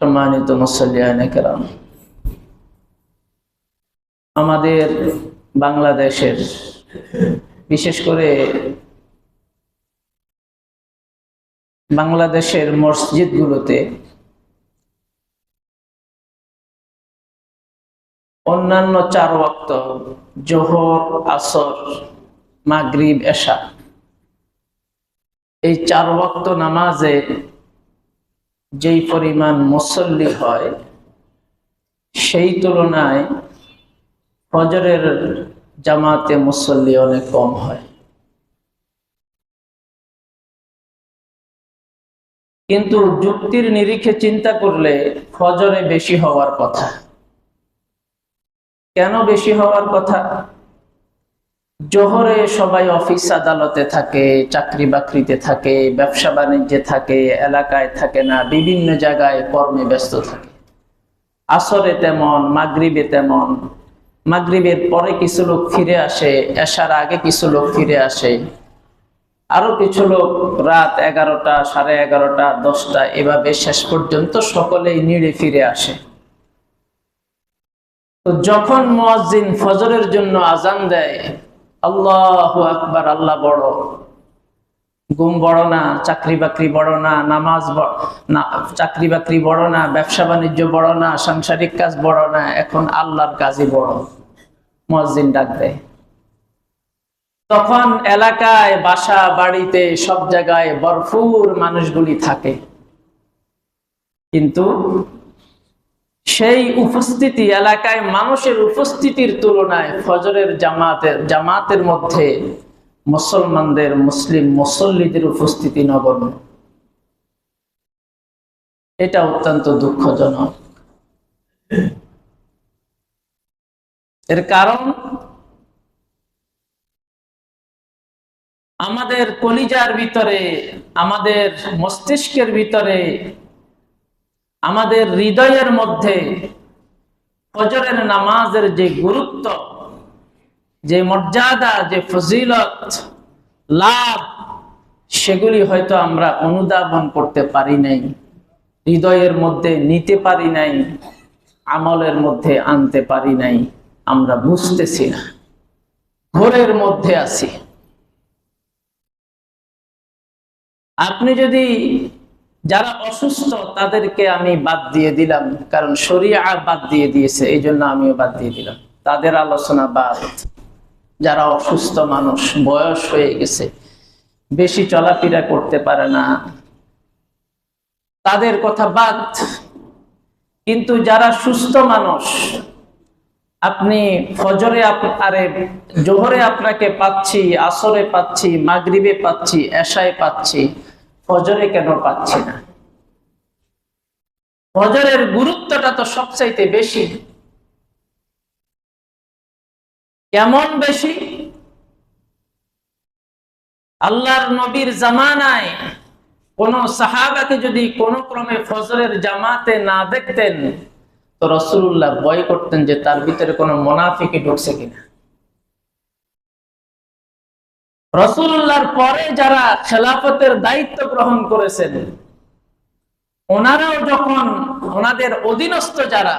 সম্মানিত মুসল্লিয়ানে কেরাম, আমাদের বাংলাদেশের বিশেষ করে বাংলাদেশের মসজিদগুলোতে অন্যান্য 4 ওয়াক্ত জোহর, আসর, মাগরিব, এশা, এই 4 ওয়াক্ত নামাজে যেই পরিমাণ মুসল্লি হয় সেই তুলনায় ফজরের জামাতে মুসল্লি অনেক কম হয়। কিন্তু যুক্তির নিরিখে চিন্তা করলে ফজরে বেশি হওয়ার কথা। কেন বেশি হওয়ার কথা? জোহরে সবাই অফিস আদালতে থাকে, চাকরি বাকরিতে থাকে, ব্যবসা বাণিজ্যে থাকে, এলাকায় থাকে না, বিভিন্ন জায়গায় কর্মে ব্যস্ত থাকে। আসরে তেমন, মাগরিবে তেমন, মাগরিবের পরে কিছু লোক ফিরে আসে, এশার আগে কিছু লোক ফিরে আসে, আরো কিছু লোক রাত 11টা, 11:30, 10টা, এভাবে শেষ পর্যন্ত সকলেই নিড়ে ফিরে আসে। তো যখন মুয়াজ্জিন ফজরের জন্য আজান দেয়, আল্লাহু আকবার, আল্লাহ বড়, ঘুম বড় না, চাকরি বাকরি বড় না, নামাজ না, চাকরি বাকরি বড় না, ব্যবসা বাণিজ্য বড় না, সাংসারিক কাজ বড় না, এখন আল্লাহর কাজই বড়। মুয়াজ্জিন ডাক দেয়, তখন এলাকায়, বাসা বাড়িতে, সব জায়গায় ভরপুর মানুষগুলি থাকে, কিন্তু সেই উপস্থিতি, এলাকায় মানুষের উপস্থিতির তুলনায় ফজরের জামাতের মধ্যে মুসলমানদের, মুসলিম মুসল্লিদের উপস্থিতি নগণ্য। এটা অত্যন্ত দুঃখজনক। এর কারণ আমাদের কলিজার ভিতরে, আমাদের মস্তিষ্কের ভিতরে, আমাদের হৃদয়ের মধ্যে ফজরের নামাজের যে গুরুত্ব, যে মর্যাদা, যে ফজিলত, লাভ, সেগুলি হয়তো আমরা অনুধাবন করতে পারি নাই, হৃদয়ের মধ্যে নিতে পারি নাই, আমলের মধ্যে আনতে পারি নাই। আমরা বুঝতেছি না, ঘোরের মধ্যে আছি। আপনি যদি, যারা অসুস্থ তাদেরকে আমি বাদ দিয়ে দিলাম, কারণ শরিয়া বাদ দিয়ে দিয়েছে, এই জন্য আমিও বাদ দিয়ে দিলাম, তাদের আলোচনা বাদ। যারা অসুস্থ মানুষ, বয়স হয়ে গেছে, বেশি চলাফেরা করতে পারে না, তাদের কথা বাদ। কিন্তু যারা সুস্থ মানুষ, আপনি ফজরে, আরে জোহরে আপনাকে পাচ্ছি, আসরে পাচ্ছি, মাগরিবে পাচ্ছি, এশায় পাচ্ছি, ফজরে কেন পাচ্ছি না? ফজরের গুরুত্বটা তো সবচাইতে বেশি। কেমন বেশি? আল্লাহর নবীর জামানায় কোন সাহাবাকে যদি কোন ক্রমে ফজরের জামাতে না দেখতেন, তো রাসূলুল্লাহ ভয় করতেন যে তার ভিতরে কোনো মুনাফিকি ঢুকছে কিনা। রাসূলুল্লাহর পরে যারা খেলাফতের দায়িত্ব গ্রহণ করেছেন, ওনারাও যখন, ওনাদের অধীনস্থ যারা,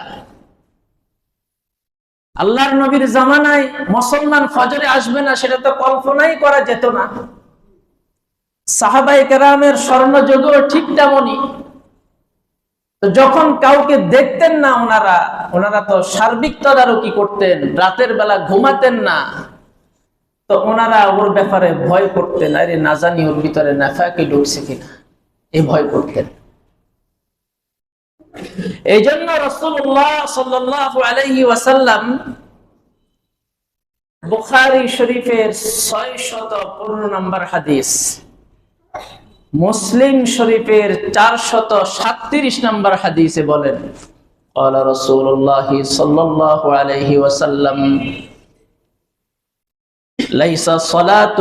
আল্লাহর নবীর জামানায় মুসলমান ফজরে আসবে না সেটা তো কল্পনাই করা যেত না। সাহাবায়ে কেরামের স্বর্ণযুগও ঠিক তেমনই। যখন কাউকে দেখতেন না ওনারা তো সার্বিক তদারকি করতেন, রাতের বেলা ঘুমাতেন না, তো ওনারা ওর ব্যাপারে ভয় করতেন, আরে না জানি ওর ভিতরে নাফাকি ঢুকছে কিনা, এই ভয় করতেন। এই জন্য রাসূলুল্লাহ সাল্লাল্লাহু আলাইহি ওয়াসাল্লাম বুখারী শরীফের 615 নম্বর হাদিস, মুসলিম শরীফের 437 নম্বর হাদিসে বলেন, قال رسول الله صلى الله عليه وسلم ليس صلاة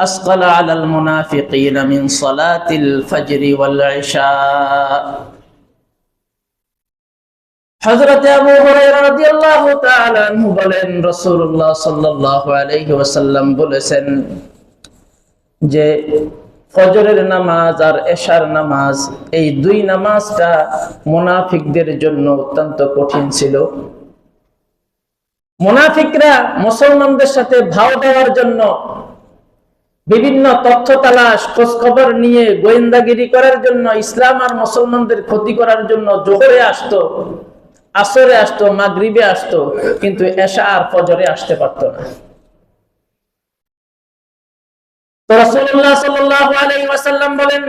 أثقل على المنافقين من صلاة الفجر والعشاء। হযরত আবু হুরায়রা রাদিয়াল্লাহু তাআলা আনহু বলেন, রাসূলুল্লাহ সাল্লাল্লাহু আলাইহি ওয়াসাল্লাম বলেছেন যে ফজরের নামাজ আর এশার নামাজ, এই দুই নামাজটা মুনাফিকদের জন্য অত্যন্ত কঠিন ছিল। মুনাফিকরা মুসলমানদের সাথে ভাও দেওয়ার জন্য বিভিন্ন তথ্য তালাশ, খোঁজ খবর নিয়ে গোয়েন্দাগিরি করার জন্য, ইসলাম আর মুসলমানদের ক্ষতি করার জন্য জোহরে আসতো, আসরে আসতো, মাগরিবে আসতো, কিন্তু এশা আর ফজরে আসতে পারতো না। তো রাসূলুল্লাহ সাল্লাল্লাহু আলাইহি ওয়াসাল্লাম বলেন,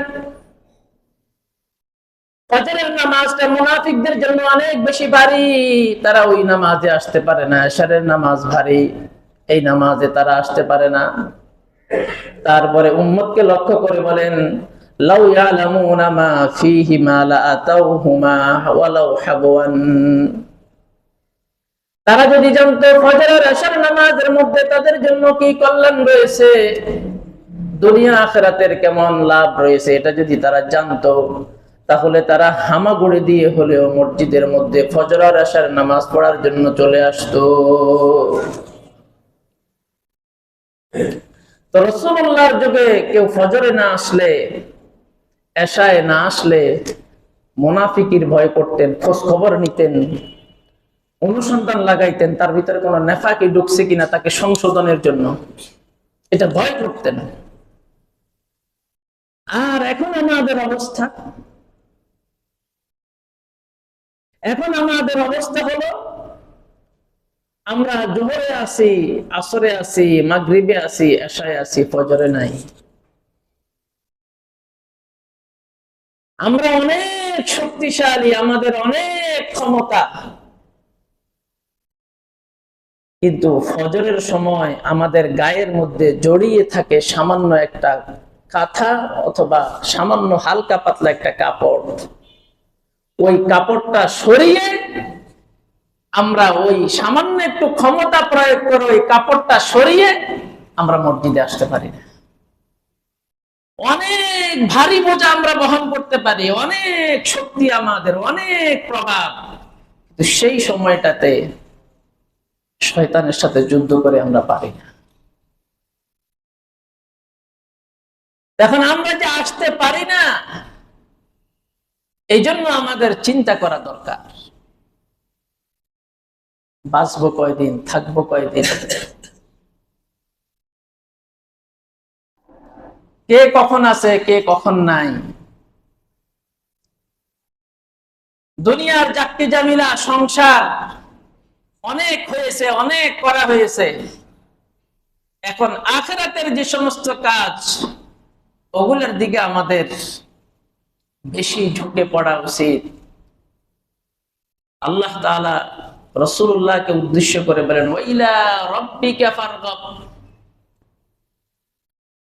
ফজরের নামাজটা মুনাফিকদের জন্য অনেক বেশি ভারী, তারা ওই নামাজে আসতে পারে না। এশারের নামাজ ভারী, এই নামাজে তারা আসতে পারে না। তারপরে উম্মতকে লক্ষ্য করে বলেন, লাউ ইয়ালামুনা মা ফীহিমা লাআতাউহুমা ওয়ালাউ হাবওয়ান। তারা যদি জানতো ফজর আর এশার নামাজের মধ্যে তাদের জন্য কি কল্যাণ রয়েছে, দুনিয়া আখিরাতের কেমন লাভ রয়েছে, এটা যদি তারা জানতো, তাহলে তারা হামাগুড়ি দিয়ে হলেও মসজিদের মধ্যে ফজর আর এশার নামাজ পড়ার জন্য চলে আসতো। তো রাসূলুল্লাহর যুগে কেউ ফজরে না আসলে, এশায় না আসলে মুনাফিকির ভয় করতেন, খোঁজ খবর নিতেন, অনুসন্ধান লাগাইতেন তার ভিতরে কোনো নেফাকি ঢুকছে কিনা তাকে সংশোধনের জন্য, এটা ভয় করতেন। আর এখন আমাদের অবস্থা, হলো আমরা জোহরে আছি, আসরে আছি, মাগরিবে আছি, এশায় আছি, ফজরে নাই। আমরা অনেক শক্তিশালী, আমাদের অনেক ক্ষমতা, কিন্তু ফজরের সময় আমাদের গায়ের মধ্যে জড়িয়ে থাকে সামান্য একটা কাঁথা অথবা সামান্য হালকা পাতলা একটা কাপড়। ওই কাপড়টা সরিয়ে আমরা ওই সামান্য একটু ক্ষমতা প্রয়োগ করে ওই কাপড়টা সরিয়ে আমরা মসজিদে আসতে পারি না। অনেক ভারী বোঝা আমরা বহন করতে পারি, অনেক শক্তি আমাদের, অনেক প্রভাব, কিন্তু সেই সময়টাতে শয়তানের সাথে যুদ্ধ করে আমরা পারি না। এখন আমরা যে আসতে পারি না, এই জন্য আমাদের চিন্তা করা দরকার, বাঁচবো কয়দিন, থাকবো কয়দিন, কে কখন আছে, কে কখন নাই। দুনিয়ার জাক্কি জামিলা সংসার অনেক হয়েছে, অনেক করা হয়েছে। এখন আখিরাতের যে সমস্ত কাজ, ওগুলোর দিকে আমাদের বেশি ঝুঁকে পড়া উচিত। আল্লাহ তাআলা রাসূলুল্লাহকে উদ্দেশ্য করে বলেন, ওয়াইলা রাব্বিকা ফারগাব।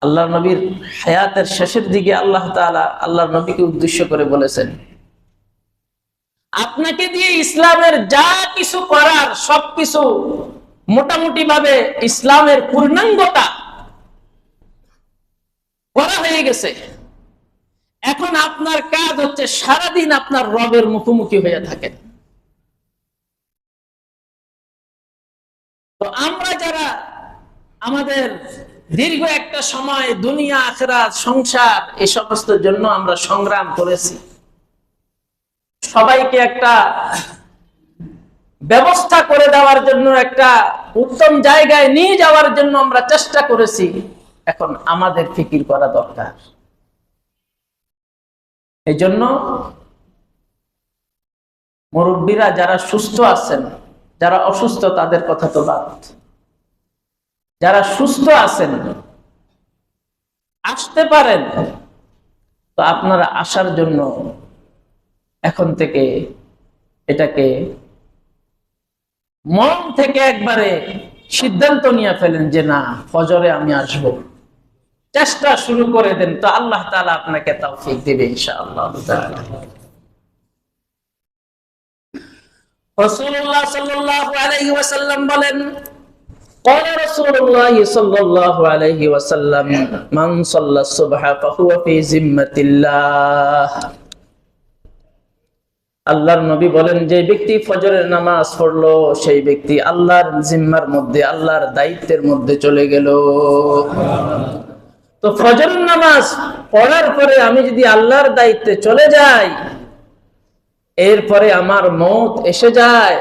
আল্লাহর নবীর হায়াতের শেষের দিকে আল্লাহ তাআলা আল্লাহর নবীকে উদ্দেশ্য করে বলেছেন, আপনাকে দিয়ে ইসলামের যা কিছু করার সবকিছু মোটামুটি ভাবে ইসলামের পূর্ণাঙ্গতা করা হয়ে গেছে। এখন আপনার কাজ হচ্ছে সারাদিন আপনার রবের মুখোমুখি হয়ে থাকেন। তো আমরা যারা আমাদের দীর্ঘ একটা সময় দুনিয়া আখিরাত সংসার এই সমস্ত জন্য আমরা সংগ্রাম করেছি, সবাইকে একটা ব্যবস্থা করে দেওয়ার জন্য, একটা উত্তম জায়গায় নিয়ে যাওয়ার জন্য আমরা চেষ্টা করেছি। এখন আমাদের ফিকির করা দরকার। এই জন্য মুরব্বীরা যারা সুস্থ আছেন, যারা অসুস্থ তাদের কথা তো বাদ, যারা সুস্থ আছেন আসতে পারেন, তো আপনারা আসার জন্য এখন থেকে এটাকে মন থেকে একবারে সিদ্ধান্ত নিয়ে ফেলেন যে না, ফজরে আমি আসব, চেষ্টা শুরু করে দেন, তো আল্লাহ তাআলা আপনাকে তৌফিক দিবে ইনশাআল্লাহ। রাসূলুল্লাহ সাল্লাল্লাহু আলাইহি ওয়াসাল্লাম বলেন, قال رسول الله صلى الله عليه وسلم من صلى الصبح فهو في ذمة الله। আল্লাহর নবী বলেন, যে ব্যক্তি ফজরের নামাজ পড়লো সেই ব্যক্তি আল্লাহর জিম্মার মধ্যে, আল্লাহর দায়িত্বের মধ্যে চলে গেল। তো ফজরের নামাজ পড়ার পরে আমি যদি আল্লাহর দায়িত্বে চলে যাই, এরপরে আমার মওত এসে যায়,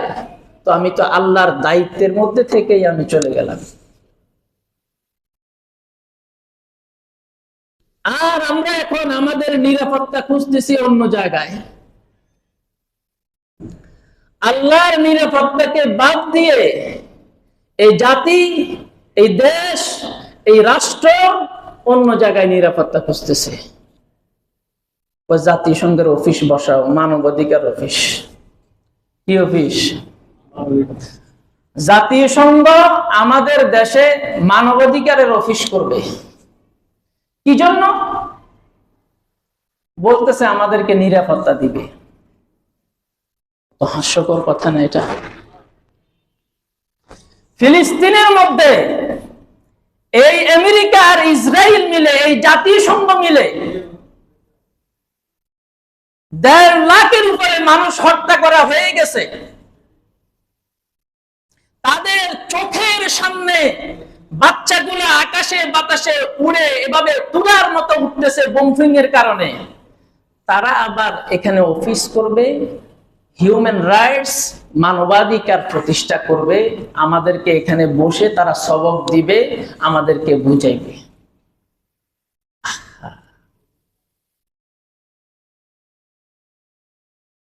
তো আমি তো আল্লাহর দায়িত্বের মধ্যে থেকেই আমি চলে গেলাম। আর আমরা এখন আমাদের নিরাপত্তা খুঁজতেছি অন্য জায়গায়। আল্লাহর নিরাপত্তাকে বাদ দিয়ে এই জাতি, এই দেশ, এই রাষ্ট্র অন্য জায়গায় নিরাপত্তা খুঁজতেছে। জাতিসংঘের অফিস বসাও, মানবাধিকার অফিস। কি অফিস? জাতিসংঘ আমাদের দেশে মানবাধিকারের অফিস করবে। কি জন্য? বলতেছে আমাদেরকে নিরাপত্তা দিবে। তো হাস্যকর কথা না এটা? ফিলিস্তিনের মধ্যে এই আমেরিকা আর ইসরায়েল মিলে, এই জাতিসংঘ মিলে 1.5 লাখের উপরে মানুষ হত্যা করা হয়ে গেছে। তাদের চোখের সামনে বাচ্চাগুলো আকাশে বাতাসে উড়ে এভাবে তুলার মতো উঠতেছে বোমফিং এর কারণে। তারা আবার এখানে অফিস করবে, হিউম্যান রাইটস, মানবাধিকার প্রতিষ্ঠা করবে, আমাদেরকে এখানে বসে তারা সবক দিবে, আমাদেরকে বুঝাইবে।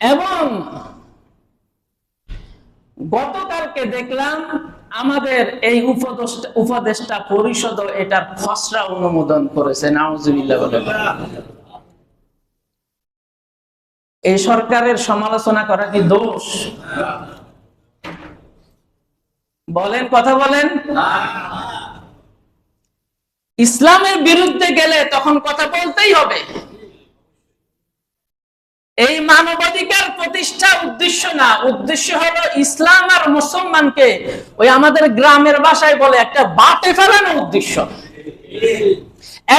এবং গতকালকে দেখলাম আমাদের এই উপদেষ্টা পরিষদ এটার খসড়া অনুমোদন করেছে। নাউজুবিল্লাহ। এই সরকারের সমালোচনা করা কি দোষ? বলেন, কথা বলেন। ইসলামের বিরুদ্ধে গেলে তখন কথা বলতেই হবে। এই মানবাধিকার প্রতিষ্ঠা উদ্দেশ্য না, উদ্দেশ্য হলো ইসলাম আর মুসলমানকে ওই আমাদের গ্রামের ভাষায় বলে একটা বাটে ফেলানো উদ্দেশ্য,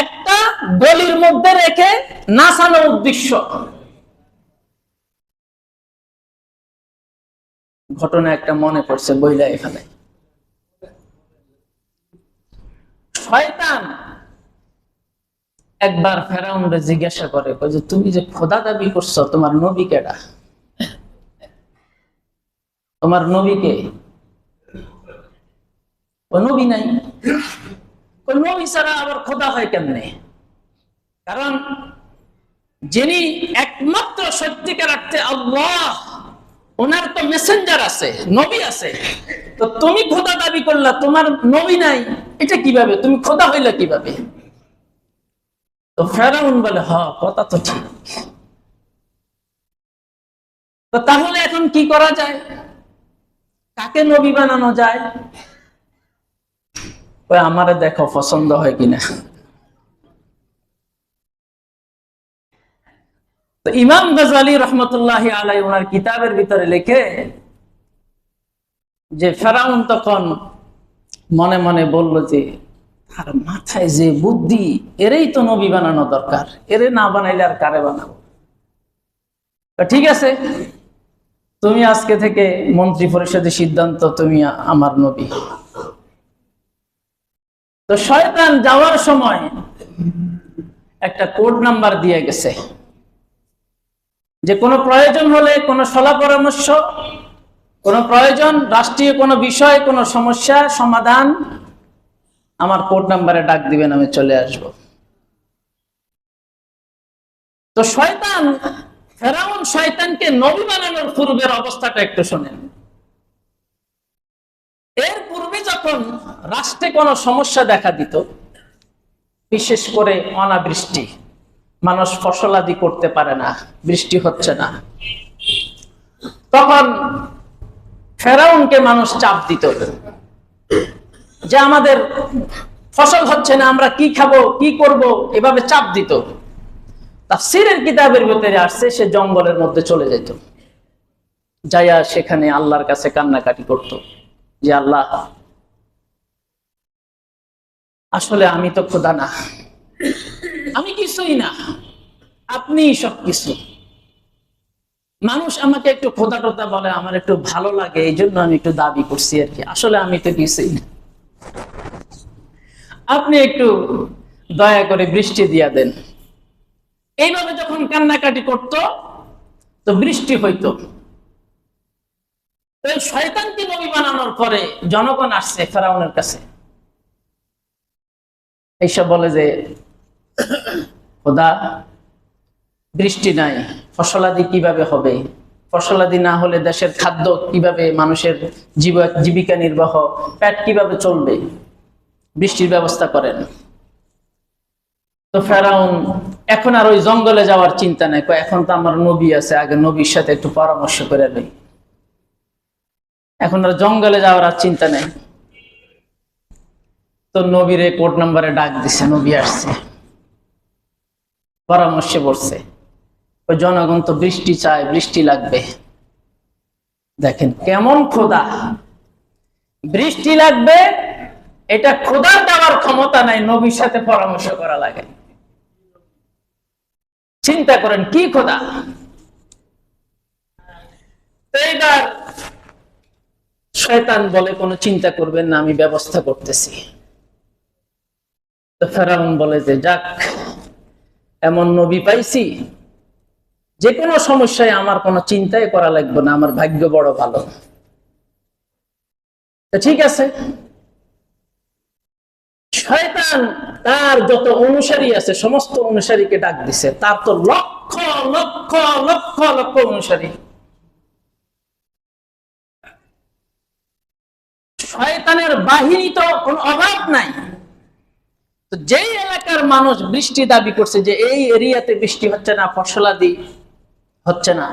একটা গলির মধ্যে রেখে নাচানো উদ্দেশ্য। ঘটনা একটা মনে পড়ছে বইলা এখানে। শয়তান একবার ফেরাউনকে জিজ্ঞাসা করে, যে তুমি যে খোদা দাবি করছো, তোমার নবী কেডা? তোমার নবীকে? ও নবী নাই। নবী ছাড়া আবার খোদা হয় কেমনে? কারণ যিনি একমাত্র সত্যিকার অর্থে আল্লাহ, ওনার তো মেসেঞ্জার আছে, নবী আছে। তো তুমি খোদা দাবি করলা, তোমার নবী নাই, এটা কিভাবে? তুমি খোদা হইলা কিভাবে? তো ফেরাউন বলে, হ, কথা তো ঠিক। তো তাহলে এখন কি করা যায়? কাকে নবী বানানো যায়? ওই আমারে দেখো পছন্দ হয় কিনা। তো ইমাম গাজ্জালী রহমতুল্লাহি আলাইহি ওনার কিতাবের ভিতরে লেখে যে ফেরাউন তখন মনে মনে বলল যে আর মাথায় যে বুদ্ধি, এরেই তো নবী বানানো দরকার, এরে না বানাইলে আর কারে বানাবো? ঠিক আছে, তুমি আজকে থেকে মন্ত্রী পরিষদের সিদ্ধান্ত, তুমি আমার নবী। তো শয়তান যাওয়ার সময় একটা কোড নাম্বার দিয়ে গেছে, যে কোনো প্রয়োজন হলে, কোনো সলা পরামর্শ, কোনো প্রয়োজন, রাষ্ট্রীয় কোনো বিষয়, কোনো সমস্যা সমাধান, আমার কোড নাম্বারে ডাক দিবেন, আমি চলে আসব। তো শয়তান, ফেরাউন শয়তানকে নবী বানানোর পূর্বের অবস্থাটা একটু শোনেন। এর পূর্বে যখন রাষ্ট্রে কোনো সমস্যা দেখা দিত, বিশেষ করে অনাবৃষ্টি, মানুষ ফসলাদি করতে পারে না, বৃষ্টি হচ্ছে না, তখন ফেরাউনকে মানুষ চাপ দিত যে আমাদের ফসল হচ্ছে না, আমরা কি খাবো, কি করব, এভাবে চাপ দিত। তাফসীরের কিতাবের ভিতরে আসছে, সে জঙ্গলের মধ্যে চলে যেত, যাইয়া সেখানে আল্লাহর কাছে কান্নাকাটি করত যে আল্লাহ, আসলে আমি তো খোদা না, আমি কিছুই না, আপনি সবকিছু। মানুষ আমাকে একটু খোদা টোদা বলে, আমার একটু ভালো লাগে, এই জন্য আমি একটু দাবি করছি আর কি, আসলে আমি তো কিছুই না। আপনি একটু দয়া করে বৃষ্টি দিয়া দেন। এইভাবে যখন কান্নাকাটি করত তো বৃষ্টি হইতো। শয়তানকে নবী বানানোর পরে জনগণ আসছে ফেরাউনের কাছে, এইসব বলে যে খোদা বৃষ্টি নাই, ফসলাদি কিভাবে হবে, ফসলাদি না হলে দেশের খাদ্য কিভাবে, মানুষের জীবিকা নির্বাহ, পেট কিভাবে চলবে, বৃষ্টির ব্যবস্থা করেন। তো ফেরাউন এখন আর ওই জঙ্গলে যাওয়ার চিন্তা নাই, এখন তো আমার নবী আছে, আগে নবীর সাথে একটু পরামর্শ করে নেই, এখন আর জঙ্গলে যাওয়ার আর চিন্তা নেই। তো নবীরে কোড নাম্বারে ডাক দিছে, নবী আসছে, পরামর্শে বসছে। ওই জনগণ তো বৃষ্টি চায়, বৃষ্টি লাগবে। দেখেন কেমন খোদা, বৃষ্টি লাগবে এটা খোদার দেওয়ার ক্ষমতা নাই, নবীর সাথে পরামর্শ করা লাগে। চিন্তা করেন কি খোদা। এইবার শয়তান বলে কোনো চিন্তা করবেন না, আমি ব্যবস্থা করতেছি। তো ফেরাউন বলে যে যাক, এমন নবী পাইছি, যে কোনো সমস্যায় আমার কোনো চিন্তাই করা লাগবে না, আমার ভাগ্য বড় ভালো। ঠিক আছে, শয়তান তার যত অনুসারী আছে সমস্ত অনুসারীকে ডাক দিছে। তার তো লক্ষ লক্ষ লক্ষ লক্ষ অনুসারী। শয়তানের বাহিনী তো কোনো অভাব নাই। তো যেই এলাকার মানুষ বৃষ্টি দাবি করছে যে এই এরিয়াতে বৃষ্টি হচ্ছে না, ফসলাদি হচ্ছে না,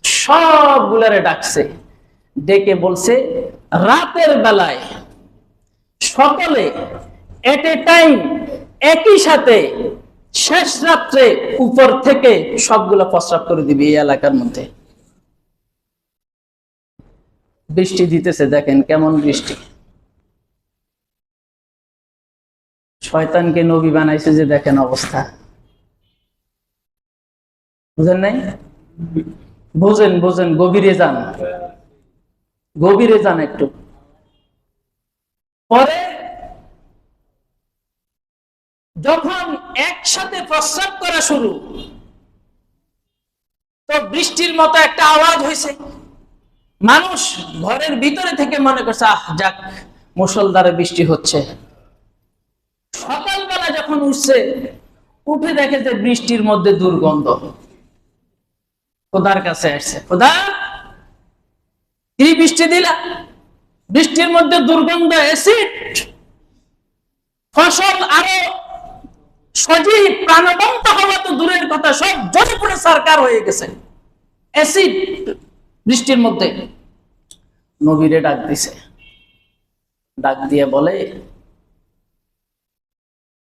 সবগুলারে ডাকছে, ডেকে বলছে রাতের বেলায় সকলে এট এ টাইম একই সাথে শেষ রাত্রে উপর থেকে সবগুলো প্রস্রাব করে দিবে এই এলাকার মধ্যে। বৃষ্টি দিতেছে, দেখেন কেমন বৃষ্টি। শয়তানকে নবী বানাইছে যে দেখেন অবস্থা, বুঝেন নাই? বুঝেন বুঝেন, গভীরে যান, গভীরে যান একটু। পরে যখন একসাথে প্রস্রাব করা শুরু, তো বৃষ্টির মতো একটা আওয়াজ হয়েছে। মানুষ ঘরের ভিতরে থেকে মনে করছে আহ যাক, মুষলধারে বৃষ্টি হচ্ছে। সকালবেলা যখন উঠছে, উঠে দেখে যে বৃষ্টির মধ্যে দুর্গন্ধ। খোদার কাছে আসছে, খোদা কি বৃষ্টি দিলা, বৃষ্টির মধ্যে দুর্গন্ধ, অ্যাসিড, ফসল আরো সজীব প্রাণবন্ত হওয়া তো দূরের কথা, সব জ্বলে পড়ে সরকার হয়ে গেছে, অ্যাসিড বৃষ্টির মধ্যে। নবীরে ডাক দিছে, ডাক দিয়ে বলে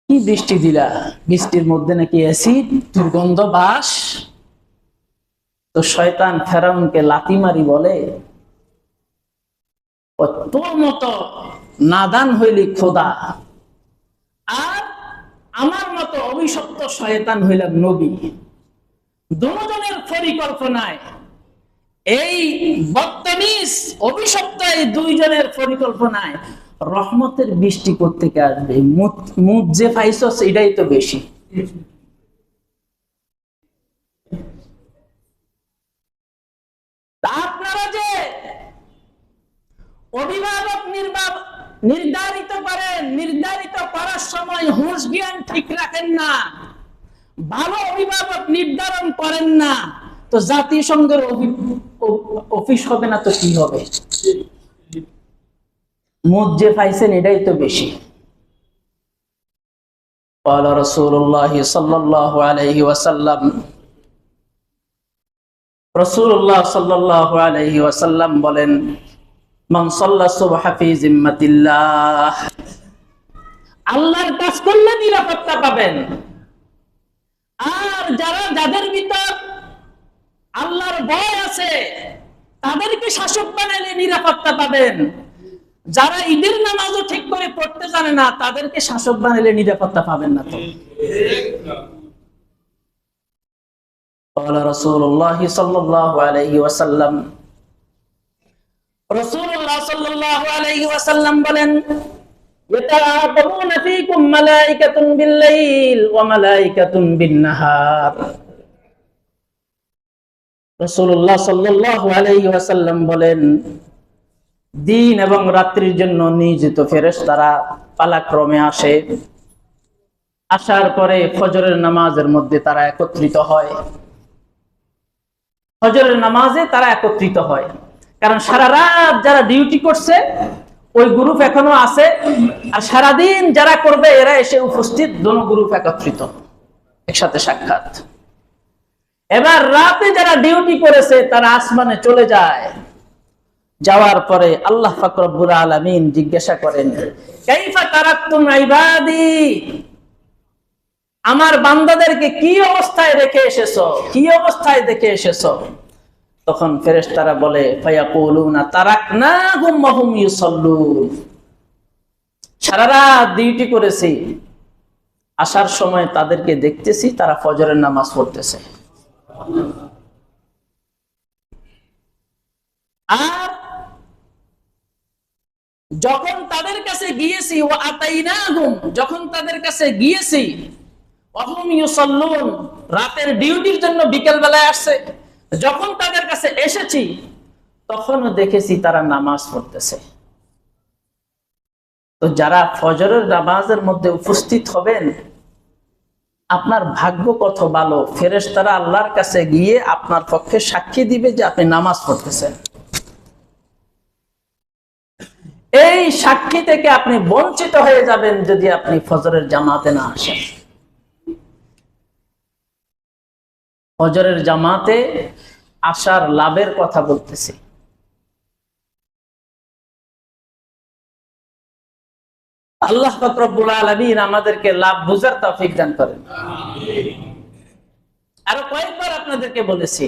কি বৃষ্টি দিলা, বৃষ্টির মধ্যে নাকি অ্যাসিড, দুর্গন্ধ, বাস। তো শয়তান ফেরাউনকে লাথি মারি বলে তোর মতো নাদান হইলি খোদা, আর আমার মতো অভিশপ্ত শয়তান হইলাম নবী। দুজনের পরিকল্পনায়, এই বদতমিজ অভিশপ্ত এই দুইজনের পরিকল্পনায় রহমতের বৃষ্টি করতে আসবে। মুখ যে পাইছস এটাই তো বেশি। আপনারা যে অভিভাবক নির্ধারিত করেন, নির্ধারিত করার সময় হুঁশ জ্ঞান ঠিক রাখেন না, ভালো অভিভাবক নির্ধারণ করেন না, তো জাতিসংঘের অফিস হবে না তো কি হবে? মুখ যে পাইছেন এটাই তো বেশি। قال رسول الله صلى الله عليه وسلم, রাসূলুল্লাহ সাল্লাল্লাহু আলাইহি ওয়াসাল্লাম বলেন, মান সাল্লা সুবহা ফি জিম্মাতিল্লাহ, আল্লাহর কাজ করলে নিরাপত্তা পাবেন। আর যাদের ভিতর আল্লাহর ভয় আছে তাদেরকে শাসক বানালে নিরাপত্তা পাবেন। যারা ঈদের নামাজও ঠিক করে পড়তে জানে না তাদেরকে শাসক বানালে নিরাপত্তা পাবেন না। তো قال رسول الله صلى الله عليه وسلم, রাসূলুল্লাহ সাল্লাল্লাহু আলাইহি ওয়াসাল্লাম বলেন, ইয়াতাআকাবুনা ফীকুম মালাইকাতুন বিল-লাইল ওয়া মালাইকাতুন বিন-নাহার। রাসূলুল্লাহ সাল্লাল্লাহু আলাইহি ওয়াসাল্লাম বলেন, দিন এবং রাত্রির জন্য নিয়োজিত ফেরেশতারা পালাক্রমে আসে। আসার পরে ফজরের নামাজের মধ্যে তারা একত্রিত হয়। ফজরের নামাজে তারা একত্রিত হয়, কারণ সারা রাত যারা ডিউটি করছে ওই গ্রুপ এখনো আছে, আর সারাদিন যারা করবে এরা এসে উপস্থিত, দোনো গ্রুপ একত্রিত, একসাথে সাক্ষাৎ। এবার রাতে যারা ডিউটি করেছে তারা আসমানে চলে যায়। যাওয়ার পরে আল্লাহ পাক রব্বুল আলামিন জিজ্ঞাসা করেন, কাইফা তারাকতুম ইবাদি, আমার বান্দাদেরকে কি অবস্থায় রেখে এসেছো, কি অবস্থায় দেখে এসেছো? তখন ফেরেশতারা বলে, ফায়াকুলুনা তারাকনাহুম ওয়া হুম ইউসাল্লুন, সারা রাত ডিউটি করেছি, আসার সময় তাদেরকে দেখতেছি তারা ফজরের নামাজ পড়তেছে। আর যখন তাদের কাছে গিয়েছি, ওয়া আতাইনাহুম, যখন তাদের কাছে গিয়েছি, ওয়া হুম ইউসাল্লুন, রাতের ডিউটির জন্য বিকেল বেলায় আসছে, যখন তাদের কাছে এসেছি তখনও দেখেছি তারা নামাজ পড়তেছে। তো যারা ফজরের নামাজের মধ্যে উপস্থিত হবেন, আপনার ভাগ্য কত ভালো, ফেরেশতারা আল্লাহর কাছে গিয়ে আপনার পক্ষে সাক্ষী দিবে যে আপনি নামাজ পড়তেছেন। এই সাক্ষী থেকে আপনি বঞ্চিত হয়ে যাবেন যদি আপনি ফজরের জামাতে না আসেন। ফজরের জামাতে আসার লাভের কথা বলতেছি। আল্লাহ পাক রব্বুল আলামিন আমাদেরকে লাভ বুঝার তৌফিক দান করেন। আরো কয়েকবার আপনাদেরকে বলেছি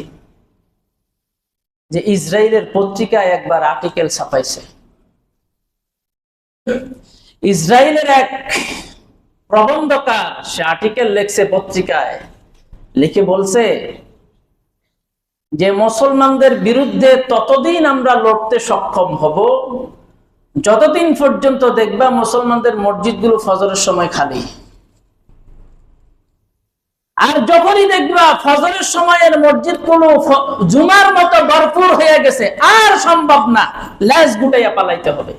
যে ইসরায়েলের পত্রিকায় একবার আর্টিকেল ছাপাইছে। ইসরায়েলের এক প্রবন্ধকার সে আর্টিকেল লিখছে পত্রিকায়, লিখে বলছে যে মুসলমানদের বিরুদ্ধে ততদিন আমরা লড়তে সক্ষম হব যতদিন পর্যন্ত দেখবা মুসলমানদের মসজিদগুলো ফজরের সময় খালি। আর যখনই দেখবা ফজরের সময়ের মসজিদগুলো জুমার মতো ভরপুর হয়ে গেছে, আর সম্ভব না, লেজ গুটাইয়া পালাইতে হবে।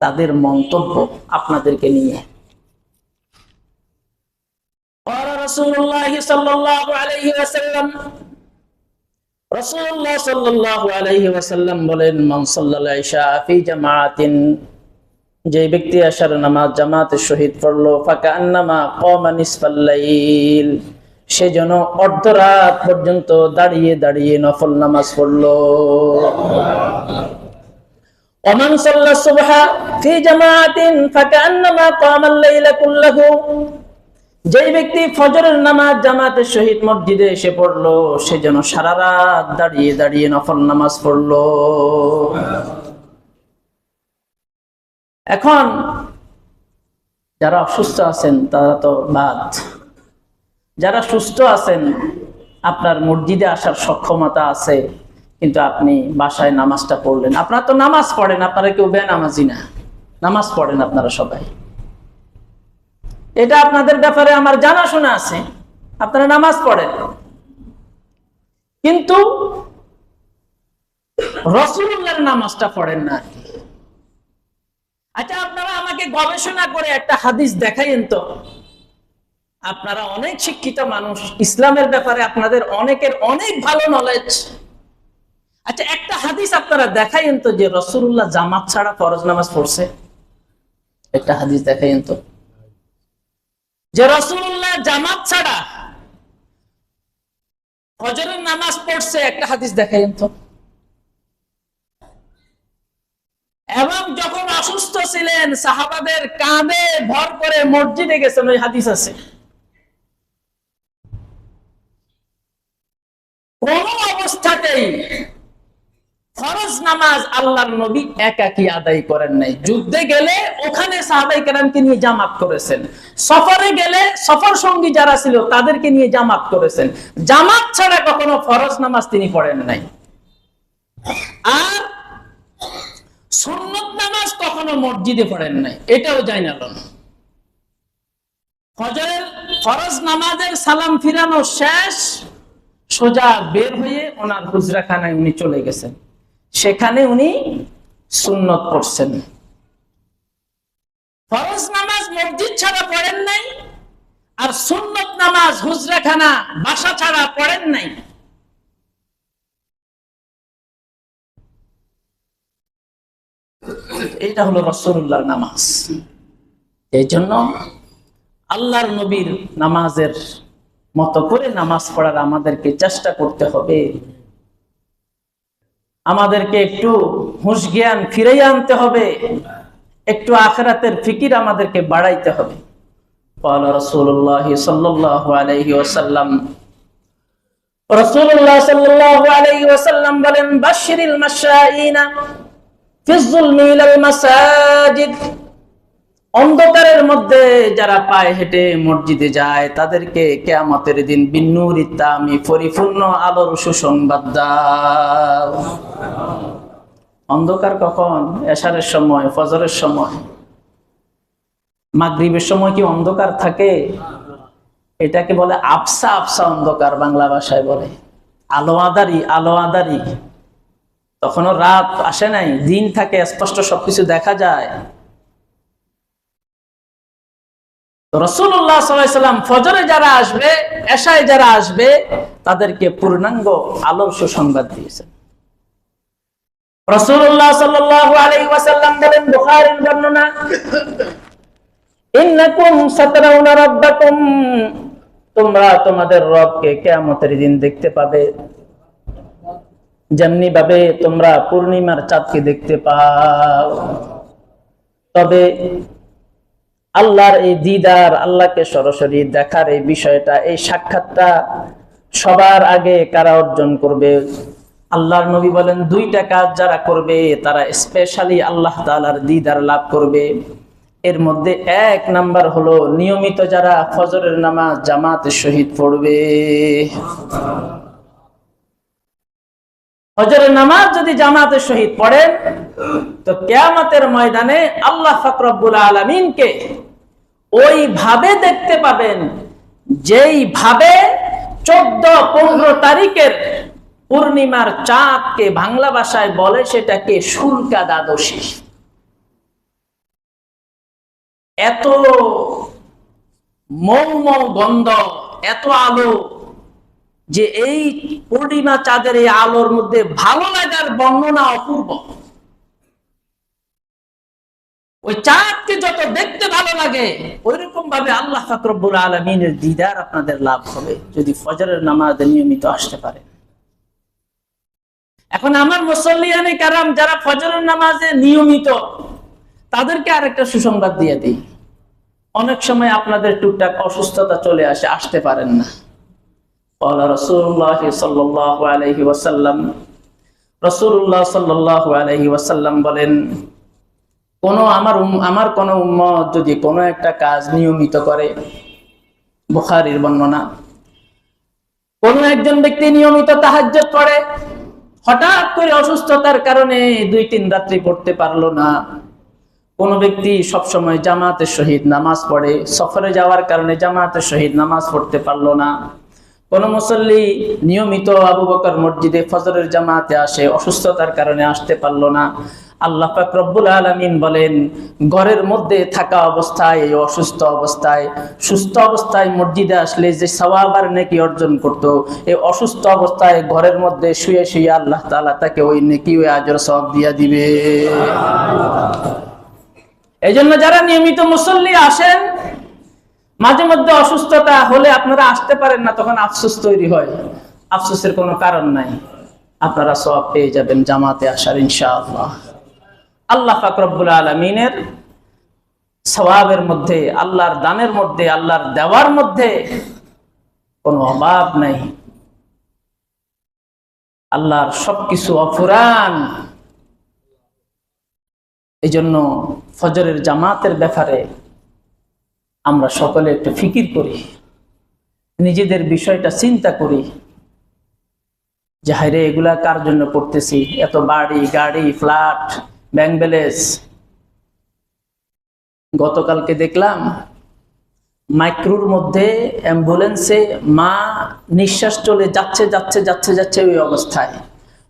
তাদের মন্তব্য আপনাদেরকে নিয়ে। রাসূলুল্লাহ সাল্লাল্লাহু আলাইহি ওয়াসাল্লাম, রাসূলুল্লাহ সাল্লাল্লাহু আলাইহি ওয়াসাল্লাম বলেন, মান সাল্লাল ইশা ফি জামাআতিন, যে ব্যক্তি আশার নামাজ জামাতে শহীদ পড়লো, ফাকান্নামা কামা নিসফাল লাইল, সে যেন অর্ধরাত পর্যন্ত দাঁড়িয়ে দাঁড়িয়ে নফল নামাজ পড়লো। ওমান সাল্লা সুবহা ফি জামাআতিন ফাকান্নামা কামাল লাইলা কুল্লাহু, যে ব্যক্তি ফজরের নামাজ জামাতে শহীদ মসজিদে এসে পড়লো, সে যেন সারা রাত দাঁড়িয়ে দাঁড়িয়ে নফল নামাজ পড়লো। এখন যারা অসুস্থ আছেন তারা তো বাদ, যারা সুস্থ আছেন আপনার মসজিদে আসার সক্ষমতা আছে, কিন্তু আপনি বাসায় নামাজটা পড়লেন। আপনারা তো নামাজ পড়েন, আপনারা কেউ বেনামাজি না, নামাজ পড়েন আপনারা সবাই, এটা আপনাদের ব্যাপারে আমার জানাশোনা আছে, আপনারা নামাজ পড়েন। কিন্তু রাসূলুল্লাহর নামাজটা পড়েন না। আচ্ছা, আপনারা আমাকে গবেষণা করে একটা হাদিস দেখাইন তো। আপনারা অনেক শিক্ষিত মানুষ, ইসলামের ব্যাপারে আপনাদের অনেকের অনেক ভালো নলেজ। আচ্ছা, একটা হাদিস আপনারা দেখাইন তো যে রাসূলুল্লাহ জামাত ছাড়া ফরজ নামাজ পড়ছে। একটা হাদিস দেখাইন তো যে রাসূলুল্লাহ জামাত ছাড়া ফজরের নামাজ পড়ছে। একটা হাদিস দেখাইন তো। এবং যখন অসুস্থ ছিলেন সাহাবাদের কাঁধে ভর করে মসজিদে গেছেন, ওই হাদিস আছে। কোন অবস্থাতেই ফরজ নামাজ আল্লাহর নবী একাকী আদায় করেন নাই। যুদ্ধে গেলে ওখানে সাহাবায়ে কেরামকে নিয়ে জামাত করেছেন, সফরে গেলে সফর সঙ্গী যারা ছিল তাদেরকে নিয়ে জামাত করেছেন। জামাত ছাড়া কখনো ফরজ নামাজ তিনি পড়েন নাই। আর সুন্নত নামাজ কখনো মসজিদে পড়েন নাই, এটাও জানালেন। ফজরের ফরজ নামাজের সালাম ফিরানো শেষ, সোজা বের হয়ে ওনার হুজরাখানায় উনি চলে গেছেন, সেখানে উনি সুন্নত পড়ছেন। ফরজ নামাজ মসজিদ ছাড়া পড়েন নাই, আর সুন্নত নামাজ হুজরাখানা বাসা ছাড়া পড়েন নাই। এটা হলো রাসূলুল্লাহর নামাজ। এই জন্য আল্লাহর নবীর নামাজের মতো করে নামাজ পড়ার আমাদেরকে চেষ্টা করতে হবে। আমাদেরকে একটু হুঁশ জ্ঞান ফিরিয়ে আনতে হবে, একটু আখিরাতের ফিকির আমাদেরকে বাড়াইতে হবে। قال رسول الله صلى الله عليه وسلم রাসূলুল্লাহ সাল্লাল্লাহু আলাইহি ওয়াসাল্লাম বলেন, বাশশিরিল মাশাঈনা ফি যুলমি ইলাল মাসাজিদ, অন্ধকারের মধ্যে যারা পায়ে হেঁটে মসজিদে যায় তাদেরকে কিয়ামতের দিন বিন্নুরি তামি পরিপূর্ণ আলোর সুসংবাদ দাও। অন্ধকার কখন? এশারের সময়, ফজরের সময়। মাগরিবের সময় কি অন্ধকার থাকে? এটাকে বলে আবসা আবসা অন্ধকার, বাংলা ভাষায় বলে আলো আঁধারি, আলো আঁধারি। তখনও রাত আসে নাই, দিন থাকে, স্পষ্ট সবকিছু দেখা যায়। রাসূলুল্লাহ সাল্লাল্লাহু আলাইহি ওয়াসাল্লাম ফজরে যারা আসবে, এশায় যারা আসবে, তাদেরকে পূর্ণাঙ্গ আলোর সুসংবাদ দিয়েছেন। রাসূলুল্লাহ সাল্লাল্লাহু আলাইহি ওয়াসাল্লাম বলেন, বুখারীর বর্ণনা, ইন্নাকুম সাতারাউনা রাব্বাকুম, তোমরা তোমাদের রবকে কিয়ামতের দিন দেখতে পাবে যেমনি ভাবে তোমরা পূর্ণিমার চাঁদকে দেখতে পাও। তবে আল্লাহর এই দিদার, আল্লাহকে সরাসরি দেখার এই বিষয়টা, এই সাক্ষাৎটা সবার আগে কারা অর্জন করবে? আল্লাহর নবী বলেন, দুইটা কাজ যারা করবে তারা স্পেশালি আল্লাহ তাআলার দিদার লাভ করবে। এর মধ্যে এক নাম্বার হলো নিয়মিত যারা ফজরের নামাজ জামাতের সহিত পড়বে। ফজরের নামাজ যদি জামাতের সহিত পড়েন তো কিয়ামতের ময়দানে আল্লাহ পাক রব্বুল আলামিনকে ওইভাবে দেখতে পাবেন যেই ভাবে 14-15 তারিখের পূর্ণিমার চাঁদকে বাংলা ভাষায় বলে সেটাকে শুল্কা দ্বাদশী। এত মৌ মৌ গন্ধ, এত আলো, যে এই পূর্ণিমা চাঁদের এই আলোর মধ্যে ভালো লাগার বর্ণনা অপূর্ব। ওই চাঁদকে যত দেখতে ভালো লাগে, ওইরকম ভাবে আল্লাহ পাক রব্বুল আলামিনের দিদার আপনাদের লাভ হবে যদি ফজরের নামাজে নিয়মিত আসতে পারে। এখন আমার মুসল্লিয়ানে কারাম যারা ফজরের নামাজে নিয়মিত, তাদেরকে আরেকটা সুসংবাদ দিয়ে দিই। অনেক সময় আপনাদের টুকটাক অসুস্থতা চলে আসে, আসতে পারেন না। রাসূলুল্লাহ সাল্লাল্লাহু আলাইহি ওয়াসাল্লাম, রাসূলুল্লাহ সাল্লাল্লাহু আলাইহি ওয়াসাল্লাম বলেন, আমার কোন উম্মত যদি কোনো একটা কাজ নিয়মিত করে, বুখারীর বর্ণনা, কোন একজন ব্যক্তি নিয়মিত তাহাজ্জুদ পড়ে, হঠাৎ করে অসুস্থতার কারণে 2-3 রাত্রি পড়তে পারলো না। কোন ব্যক্তি সবসময় জামাতের সহিত নামাজ পড়ে, সফরে যাওয়ার কারণে জামাতের সহিত নামাজ পড়তে পারলো না। কোন মুসল্লি নিয়মিত আবু বকর মসজিদে ফজরের জামাতে আসে, অসুস্থতার কারণে আসতে পারলো না। আল্লাহ পাক রব্বুল আলামিন বলেন, ঘরের মধ্যে থাকা অবস্থায়, এই অসুস্থ অবস্থায়, সুস্থ অবস্থায় মসজিদে আসলে যে সওয়াব আর নেকি অর্জন করত, এই অসুস্থ অবস্থায় ঘরের মধ্যে শুয়ে শুয়ে আল্লাহ তাআলা তাকে ওই নেকি, ওই আজর সওয়াব দিয়া দিবে। এই জন্য যারা নিয়মিত মুসল্লি আসেন, মাঝে মধ্যে অসুস্থতা হলে আপনারা আসতে পারেন না, তখন আফসোস তৈরি হয়। আফসোসের কোনো কারণ নাই, আপনারা সওয়াব পেয়ে যাবেন জামাতে আসার ইনশাআল্লাহ। আল্লাহ পাক রব্বুল আলামিনের সওয়াবের মধ্যে, আল্লাহর দানের মধ্যে, আল্লাহর দেওয়ার মধ্যে কোনো অভাব নাই। আল্লাহর সবকিছু অফুরান। এই জন্য ফজরের জামাতের ব্যাপারে আমরা সকলে একটু ফিকির করি, নিজেদের বিষয়টা চিন্তা করি যে হায়রে এগুলা কার জন্য করতেছি, এত বাড়ি গাড়ি ফ্ল্যাট ব্যাংক ব্যালেন্স। গতকালকে দেখলাম মাইক্রোর মধ্যে অ্যাম্বুলেন্সে মা নিঃশ্বাস চলে যাচ্ছে যাচ্ছে যাচ্ছে যাচ্ছে ওই অবস্থায়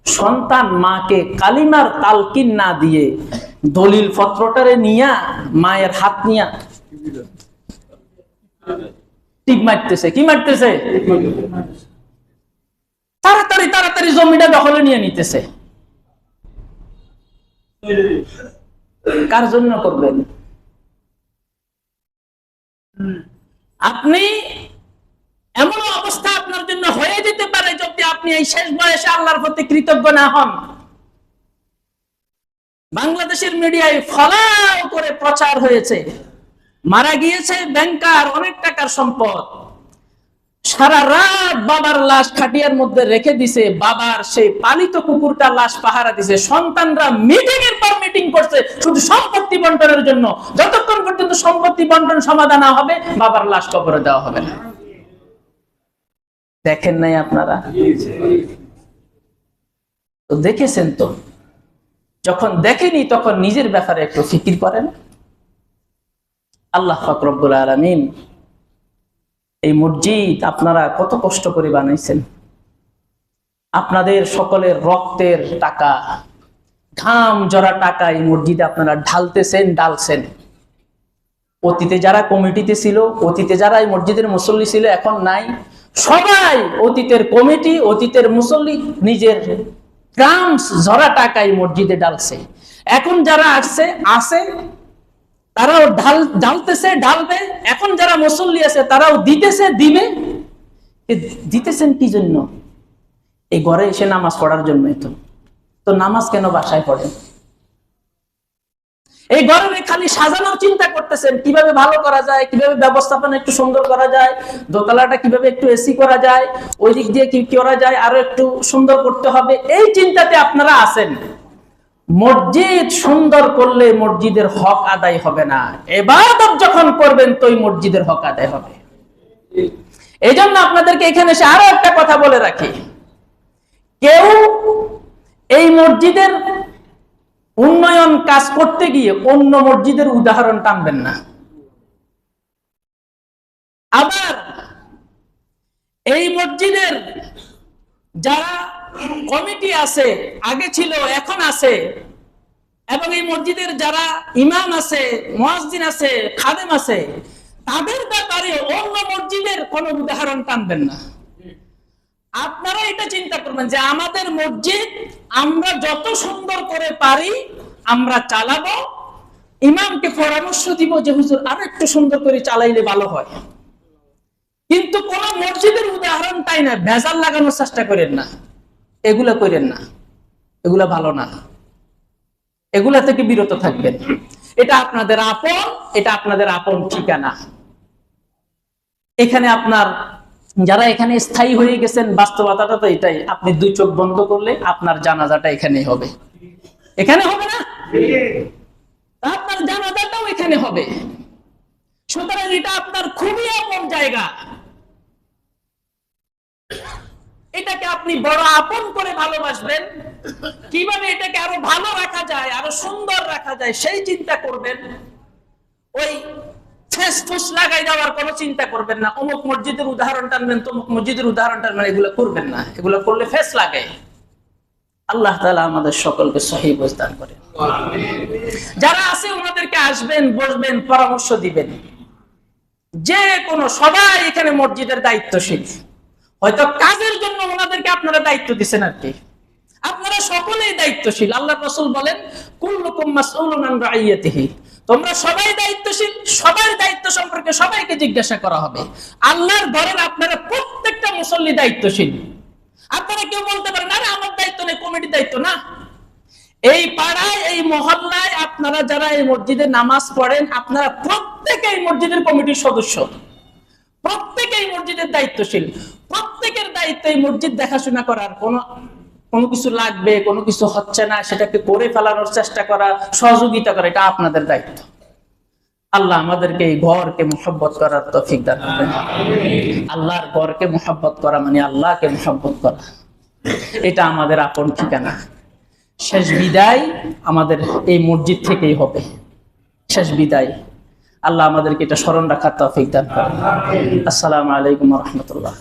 সন্তান মাকে কালিমার তালকিন না দিয়ে দলিল পত্রটারে নিয়া মায়ের হাত নিয়া টিপ মারতেছে। কি মারতেছে? তাড়াতাড়ি তাড়াতাড়ি জমিটা দখলে নিয়ে নিতেছে। কার জন্য করবেন? আপনি এমন অবস্থা আপনার জন্য হয়ে যেতে পারে যদি আপনি এই শেষ বয়সে আল্লাহর প্রতি কৃতজ্ঞ না হন। বাংলাদেশের মিডিয়ায় ফলাও করে প্রচার হয়েছে, মারা গিয়েছে ব্যাংকার, অনেক টাকার সম্পদ, সারা রাত বাবার লাশ খাটিয়ার মধ্যে রেখে দিছে, বাবার সেই পালিত কুকুরটা লাশ পাহারা দিছে, সন্তানরা মিটিং এর পর মিটিং করছে শুধু সম্পত্তি বন্টনের জন্য। যতক্ষণ পর্যন্ত সম্পত্তি বন্টন সমাধান না হবে বাবার লাশ কবরে দেওয়া হবে না। দেখেন নাই আপনারা? তো দেখেছেন তো, যখন দেখেনি তখন নিজের ব্যাপারে একটু ফিকির করেন। আল্লাহ পাক রব্বুল আলামিন এই মসজিদ আপনারা কত কষ্ট করে বানাইছেন। আপনাদের সকলের রক্তের টাকা, ঘাম জরা টাকা এই মসজিদে আপনারা ঢালতেছেন, ডালছেন। অতীতে যারা কমিটিতে ছিল, অতীতে যারা এই মসজিদের মুসল্লি ছিল, এখন নাই, সবাই অতীতের কমিটি, অতীতের মুসল্লি নিজের ঘাম জরা টাকা এই মসজিদে ডালছে। এখন যারা আসে তারাও ঢালতেছে, ঢালবে। এখন যারা মুসল্লি আছে তারাও দিতেছে, দিবে। দিতেছেন কি জন্য? এই ঘরে এসে নামাজ পড়ার জন্যই তো নামাজ কেন বাসায় পড়েন? এই ঘরে খালি সাজানো চিন্তা করতেছেন, কিভাবে ভালো করা যায়, কিভাবে ব্যবস্থাপনা একটু সুন্দর করা যায়, দোতলাটা কিভাবে একটু এসি করা যায়, ওই দিক দিয়ে কি করা যায়, আরো একটু সুন্দর করতে হবে, এই চিন্তাতে আপনারা আছেন। মসজিদ সুন্দর করলে মসজিদের হক আদায় হবে না, ইবাদত যখন করবেন তোই মসজিদের হক আদায় হবে। এই জন্য আপনাদেরকে এখানে এসে আরো একটা কথা বলে রাখি, কেউ এই মসজিদের উন্নয়ন কাজ করতে গিয়ে অন্য মসজিদের উদাহরণ টানবেন না। আবার এই মসজিদের যারা কমিটি আছে, আগে ছিল এখন আছে, এবং এই মসজিদের যারা ইমাম আছে, মুয়াজ্জিন আছে, খাদেম আছে, তাদের ব্যাপারে অন্য মসজিদের কোন উদাহরণ টানবেন না। আপনারা এটা চিন্তা করবেন যে আমাদের মসজিদ আমরা যত সুন্দর করে পারি আমরা চালাবো, ইমামকে পরামর্শ দিব যে হুজুর আরো একটু সুন্দর করে চালাইলে ভালো হয়। কিন্তু কোন মসজিদের উদাহরণ তাই না, ভেজাল লাগানোর চেষ্টা করেন না, এগুলা করেন না, এগুলা ভালো না, এগুলা থেকে বিরত থাকবেন। এটা আপনাদের আপন, এটা আপনাদের আপন ঠিকানা। এখানে আপনার যারা এখানে স্থায়ী হয়ে গেছেন, বাস্তবতাটা তো এটাই, আপনি দুই চোখ বন্ধ করলে আপনার জানাজাটা এখানেই হবে। এখানে হবে না? আপনার জানাজাটাও এখানে হবে। সুতরাং এটা আপনার খুবই আপন জায়গা, এটাকে আপনি বড় আপন করে ভালোবাসবেন। কিভাবে এটাকে আরো ভালো রাখা যায়, আরো সুন্দর রাখা যায় সেই চিন্তা করবেন। ওই ফেসফুস লাগাই দেওয়ার কোনো চিন্তা করবেন না, অমুক মসজিদের উদাহরণ টানবেন, তমুক মসজিদের উদাহরণ টানবেন, এগুলো করবেন না। এগুলো করলে ফেস লাগে। আল্লাহ তাআলা আমাদের সকলকে সহিহ বুঝ দান করেন। যারা আছে ওনাদেরকে আসবেন, বসবেন, পরামর্শ দিবেন। যে কোনো সবাই এখানে মসজিদের দায়িত্বশীল, হয়তো কাজের জন্য ওনাদেরকে আপনারা দায়িত্ব দিচ্ছেন আর কি, আপনারা সকলেই দায়িত্বশীল। আল্লাহ রাসূল বলেন কুল্লুকুম মাসউলুন আন রাইয়াতিহি, তোমরা সবাই দায়িত্বশীল, সবার দায়িত্ব সম্পর্কে সবাইকে জিজ্ঞাসা করা হবে। আল্লাহর ঘরের আপনারা প্রত্যেকটা মুসল্লি দায়িত্বশীল। আপনারা কেউ বলতে পারেন আরে আমার দায়িত্ব নেই, কমিটির দায়িত্ব না। এই পাড়ায়, এই মহল্লায় আপনারা যারা এই মসজিদে নামাজ পড়েন, আপনারা প্রত্যেকে এই মসজিদের কমিটির সদস্য, প্রত্যেকে এই মসজিদের দায়িত্বশীল। প্রত্যেকের দায়িত্ব এই মসজিদ দেখাশোনা করার, কোনো কিছু লাগবে, কোনো কিছু হচ্ছে না, সেটাকে করে ফেলানোর চেষ্টা করা, সহযোগিতা করা, এটা আপনাদের দায়িত্ব। আল্লাহ আমাদেরকে এই ঘরকে মুহাব্বত করার তৌফিক দান করেন। আল্লাহর ঘরকে মুহাব্বত করা মানে আল্লাহকে মুহাব্বত করা, এটা আমাদের আপন ঠিকানা। শেষ বিদায় আমাদের এই মসজিদ থেকেই হবে, শেষ বিদায়। আল্লাহ আমাদেরকে এটা স্মরণ রাখার তৌফিক দান করেন। আসসালামু আলাইকুম ওয়া রাহমাতুল্লাহ।